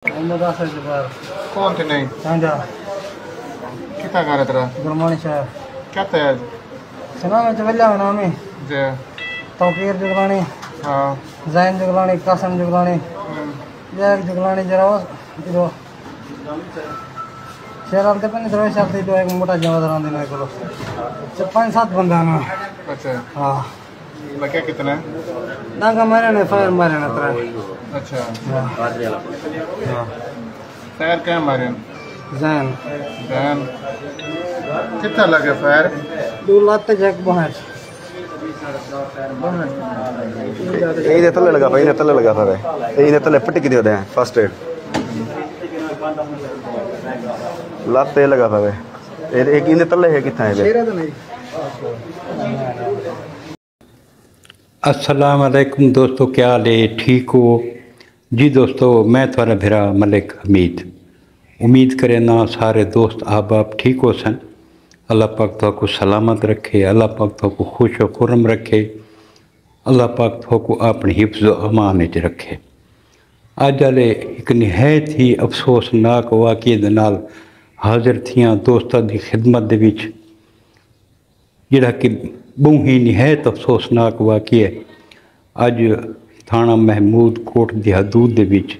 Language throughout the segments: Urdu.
محمد آصف جبار کون تھے نہیں سانجا کتنا گھر ہے تیرا گرمانی شہر کیا تھا سنا میں چولیہ نامی جی توقیر جگلانی ہاں زین جگلانی قاسم جگلانی جیک جگلانی جراوس جو شیرال تے پنے درویش آتے جو ایک موٹا جمع دران دینے کو 5-7 بندہ نا اچھا ہاں لگے کتنے نانگا مارے نے فائر مارے نے ترہ اچھا ہاں فائر کیا مارے زین بہن کتنا لگے فائر 2 لاتے جیک بہت یہ تلے لگا پہ تلے لگا پہ یہ تلے پٹی کی ہوتے ہیں فرسٹ ایڈ لاتے لگا پہ ایک ان تلے ہے کتنا ہے السلام علیکم دوستو، کیا حال ہے؟ ٹھیک ہو جی دوستو؟ میں تھوڑا بھرا ملک حمید امید کرے نا سارے دوست احباب ٹھیک ہو سن۔ اللہ پاک تو کو سلامت رکھے، اللہ پاک تو کو خوش و خرم رکھے، اللہ پاک تو کو اپنی حفظ و امان وچ رکھے۔ اج والے ایک نہایت ہی افسوسناک واقعے دے نال حاضر تھیاں دوستاں دی خدمت دے وچ، جڑا کہ بہت ہی نہایت افسوسناک واقعہ ہے۔ اج تھانہ محمود کوٹ دی حدود دے وچ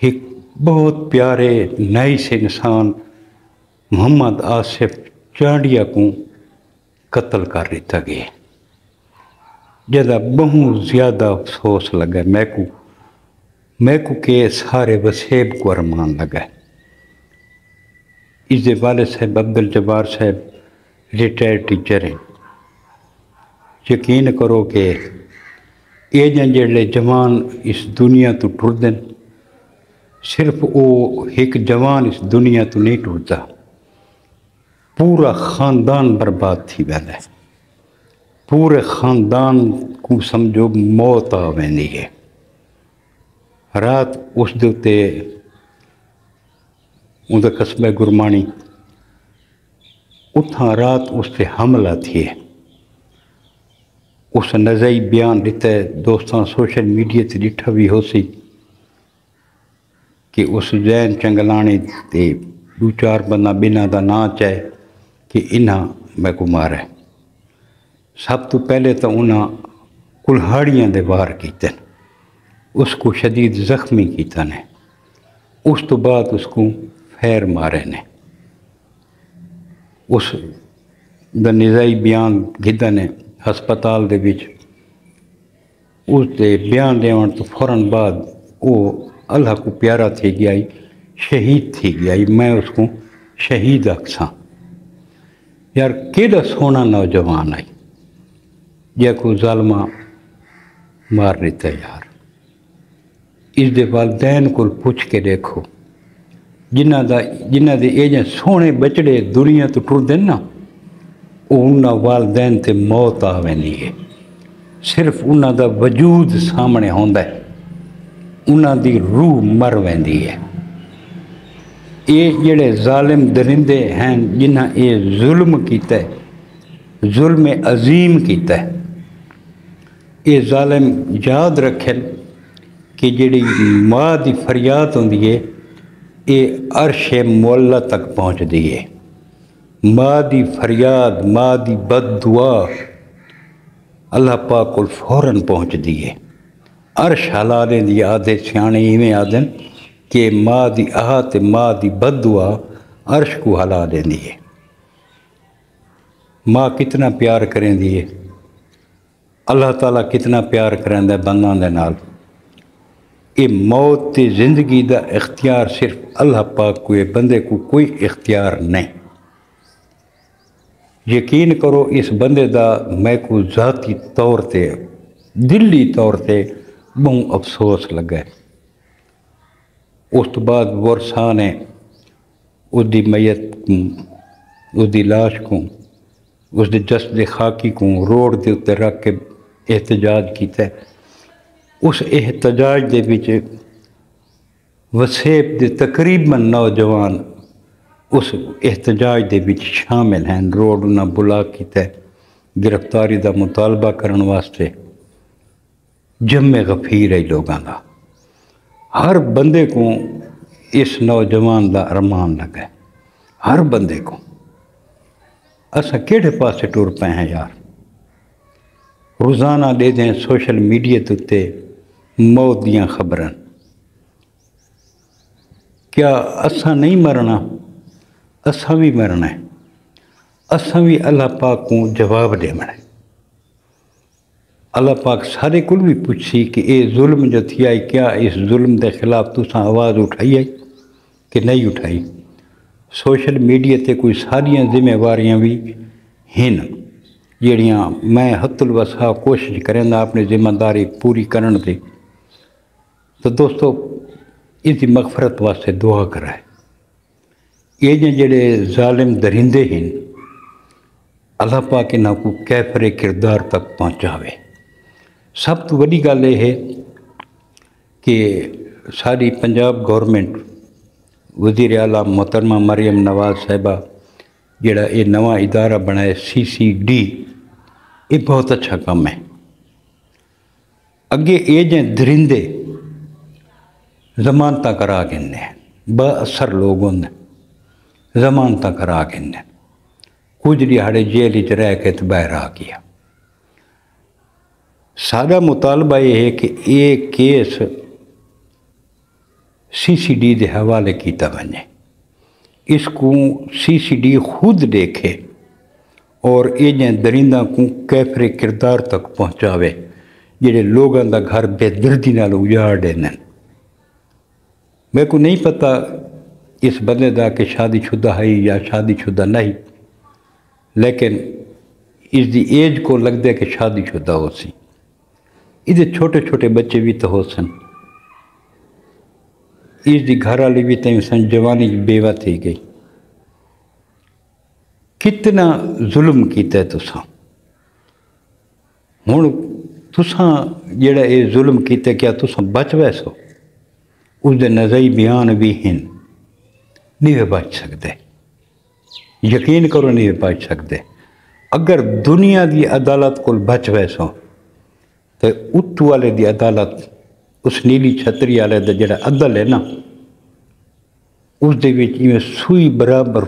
ایک بہت پیارے نائس انسان محمد آصف چانڈیا کو قتل کر دیتا گیا، جدا بہت زیادہ افسوس لگا میں کو کہ سارے وسیب کو ارمان لگا۔ اس دے والد صاحب عبدالجبار صاحب ریٹائرڈ ٹیچر ہیں۔ یقین کرو کہ یہ جڑے جوان اس دنیا تو ٹردن، صرف وہ ایک جوان اس دنیا تو نہیں ٹرتا، پورا خاندان برباد تھی ویندہ ہے، پورے خاندان کو سمجھو موت آ ویندی ہے۔ رات اس دوتے ان کا قصبہ گرمانی اتھاں رات اس سے حملہ تھی ہے۔ اس نزائی بیان دیتا ہے، دوستان سوشل میڈیا تے ڈٹھا بھی ہو سی کہ اس زین چنگلانے تے 2-4 بندہ بنا دا نا چاہے کہ انہاں میں کو مارا ہے۔ سب تو پہلے تو انہاں کلہاڑیاں دے وار کیتے ہیں، اس کو شدید زخمی کیتا نے، اس تو بعد اس کو فیر مارے نے۔ اس دا نزائی بیان گھدہ نے ہسپتال دے وچ اس دے بیان دیوان تو فوراً بعد وہ اللہ کو پیارا تھی گیا، شہید تھی گیا۔ میں اس کو شہید آکھساں۔ یار کیڑا سونا نوجوان آئی جے کو ظالمہ مار دیتا ہے یار۔ اس دے والدین کو پوچھ کے دیکھو، جنہ دے ایجیں سونے بچڑے دنیا تو ٹردن نا، انہاں والدین تے موت آ ویندی ہے، صرف انہاں دا وجود سامنے ہوندا ہے، انہاں دی روح مر ویندی ہے۔ یہ جڑے ظالم درندے ہیں جنہاں یہ ظلم کیتا ہے، ظلم عظیم کیتا ہے، یہ ظالم یاد رکھیں کہ جڑی ماں دی فریاد ہوندی ہے یہ عرش معلیٰ تک پہنچ دی ہے۔ ماں دی فریاد، ماں دی بد دعا اللہ پاک کو فوراً پہنچ دی ہے۔ عرش ہلا دیں دی آدھے سیانے ایویں آدھن کہ ماں دی تے ماں دی بد دعا عرش کو ہلا دیں دی ہے۔ ماں کتنا پیار کریں دی ہے، اللہ تعالیٰ کتنا پیار کریں دے بنداں دے نال۔ یہ موت تے زندگی دا اختیار صرف اللہ پاک کو ہے، بندے کو کوئی اختیار نہیں۔ یقین کرو اس بندے دا میں کو ذاتی طور تے دلی طور تے بہت افسوس لگا ہے۔ اس تو بعد ورثاں نے اس دی میت کو، اس دی لاش کو، اس دے جسد خاکی کو روڈ دے اتے رکھ کے احتجاج کیتا ہے۔ اس احتجاج دے وچ وسیب دے تقریباً نوجوان اس احتجاج دے وچ شامل ہیں۔ روڈ انہاں بلاک کیتا ہے گرفتاری دا مطالبہ کرن واسطے۔ جمع غفیر ہے لوگاں دا۔ ہر بندے کو اس نوجوان دا ارمان لگا ہے، ہر بندے کو۔ اساں کہڑے پاسے ٹر پے ہیں یار؟ روزانہ دے دیں سوشل میڈیا تے موت دیاں خبراں۔ کیا اساں نہیں مرنا؟ اساں بھی مرنا ہے، اساں بھی اللہ پاک کو جواب دینا ہے۔ اللہ پاک سارے کل بھی پوچھی کہ اے ظلم جو تھی آئی، کیا اس ظلم دے خلاف تساں آواز اٹھائی ہے کہ نہیں اٹھائی؟ سوشل میڈیا تے کوئی ساریاں ذمہ واریاں بھی ہیں جڑیاں میں حد الوسع کوشش کریں اپنی ذمہ داری پوری کرن دے۔ تو دوستو اس دی مغفرت واسطے دعا کرائے۔ یہ جڑے ظالم درندے ہیں اللہ پاک انہاں کو کیفر کردار تک پہنچاوے۔ سب تو بڑی گل یہ ہے کہ ساری پنجاب گورنمنٹ وزیر اعلیٰ محترمہ مریم نواز صاحبہ جڑا یہ نواں ادارہ بنائے CCD، یہ بہت اچھا کام ہے۔ اگے یہ جن درندے ضمانتاں کرا گئے با اثر لوگوں نے ضمانتاں کرا گئے، کچھ دیہڑے جیل چ رہ کے تو باہر آ گیا۔ سارا مطالبہ یہ ہے کہ یہ کیس CCD دے حوالے کیتا بنے، اس کو CCD خود دیکھے اور یہ درندہ کو کیفر کردار تک پہنچاوے جڑے لوگوں دا گھر بے دردی نال اجاڑ دینے۔ میرے کو نہیں پتہ اس بندے دا کہ شادی شدہ ہے یا شادی شدہ نہیں، لیکن اس دی ایج کو لگتا ہے کہ شادی شدہ ہو سی۔ یہ چھوٹے چھوٹے بچے بھی تو ہو سن، اس دی گھر والی بھی تو سن جوانی بیوہ تھی گئی۔ کتنا ظلم کیتا ہے تساں؟ ہوں تساں جڑا یہ ظلم کیتا کیا تساں بچ ویسو؟ اس دے نظری بیان بھی ہیں، نہیں بچ سکتے، یقین کرو نہیں بچ سکتے۔ اگر دنیا دی عدالت کو بچ ویسو تو اتو والے دی عدالت، اس نیلی چھتری والے دا جڑا عدل ہے نا، اس دے وچ ایویں سوئی برابر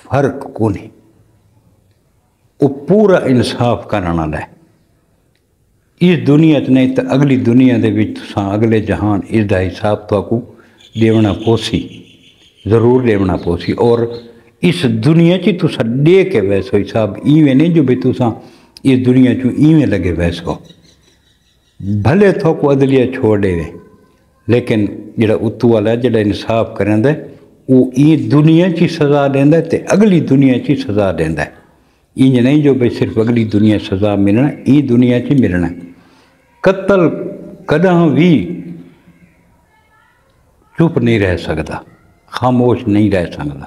فرق کو نہیں، وہ پورا انصاف کرنا ہے۔ اس دنیا تے نہیں تو اگلی دنیا دے وچ تساں اگلے جہان اس دا حساب تو کو دیونا پوسی، ضرور دیونا پوسی۔ اور اس دنیا چی تساں دے کے ویسو حساب، ایویں نہیں جو بھی تساں اس دنیا چو ایویں لگے ویسو۔ بھلے تو کو عدلیہ چھوڑ دے، لیکن جڑا اتو والا ہے جڑا انصاف کریں دے وہ این دنیا چی سزا دیندہ ہے تے اگلی دنیا چی سزا دیندہ ہے۔ این نہیں جو بھئی صرف اگلی دنیا سزا ملنا، این دنیا چی ملنا ہے۔ قتل کداں بھی چپ نہیں رہ سکتا، خاموش نہیں رہ سکتا۔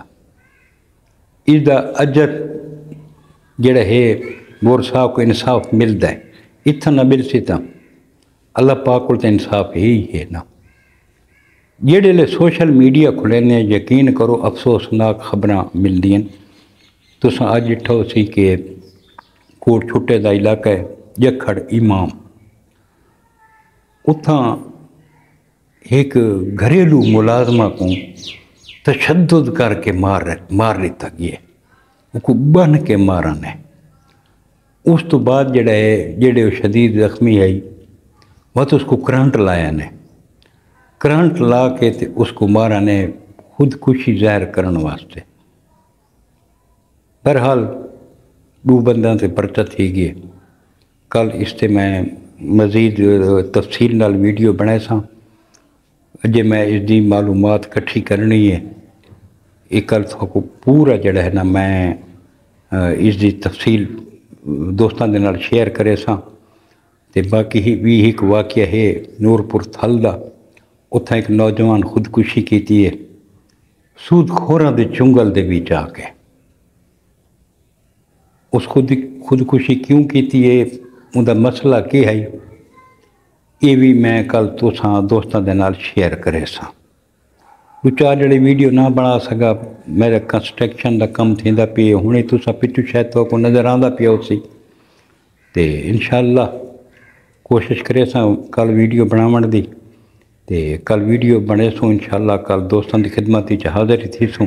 اس دا اجر جڑا ہے مور صاحب کو انصاف ملتا ہے، اتنا نہ مل سکتا، اللہ پاک کو تو انصاف ہی ہے نا۔ جڑے لے سوشل میڈیا کھلے نے یقین کرو افسوسناک خبراں مل دیں۔ تساں اج ڈٹھو سی کہ کوٹ چھٹے دا علاقہ ہے جکھڑ امام، اتھاں ایک گھریلو ملازمہ کو تشدد کر کے مار لیتا گیا، وہ کو بن کے مارن ہے۔ اس تو بعد جڑا ہے جڑے شدید زخمی ہے وہ تو اس کو کرنٹ لایا نے، کرنٹ لا کے تے اس کو مارا نے خودکشی ظاہر کرن واسطے۔ بہرحال دو بندوں سے پرچہ تھی گئے۔ کل اس سے میں مزید تفصیل نال ویڈیو بنائے سا، اجے میں اس دی معلومات کٹھی کرنی ہے، یہ کل کو پورا جڑا ہے نا میں اس دی تفصیل دوستان دے نال شیئر کرے سا۔ تے باقی بھی ایک واقعہ ہے نورپور تھل دا، اتھا ایک نوجوان خودکشی کیتی ہے سود خوراں دے چنگل دے بھی جا کے۔ اس خودکشی کیوں کیتی ہے، ان دا مسئلہ کیا ہے، یہ بھی میں کل تساں دوستاں دے نال شیئر کرے سا۔ دو چار جڑے ویڈیو نہ بنا سکا، میرا کنسٹرکشن دا کم تھیندا پیا، ہنے تساں پچھو شاید تو کو نظر آندا پیا اسی تے انشاءاللہ کوشش کرے سا کل ویڈیو بناون دی۔ ਤੇ ਕੱਲ ਵੀਡੀਓ ਬਣੇ ਸੋ ਇਨਸ਼ਾਅੱਲਾ ਕੱਲ ਦੋਸਤਾਂ ਦੀ ਖਿਦਮਤ ਵਿੱਚ ਹਾਜ਼ਰ ਥੀ ਸੂ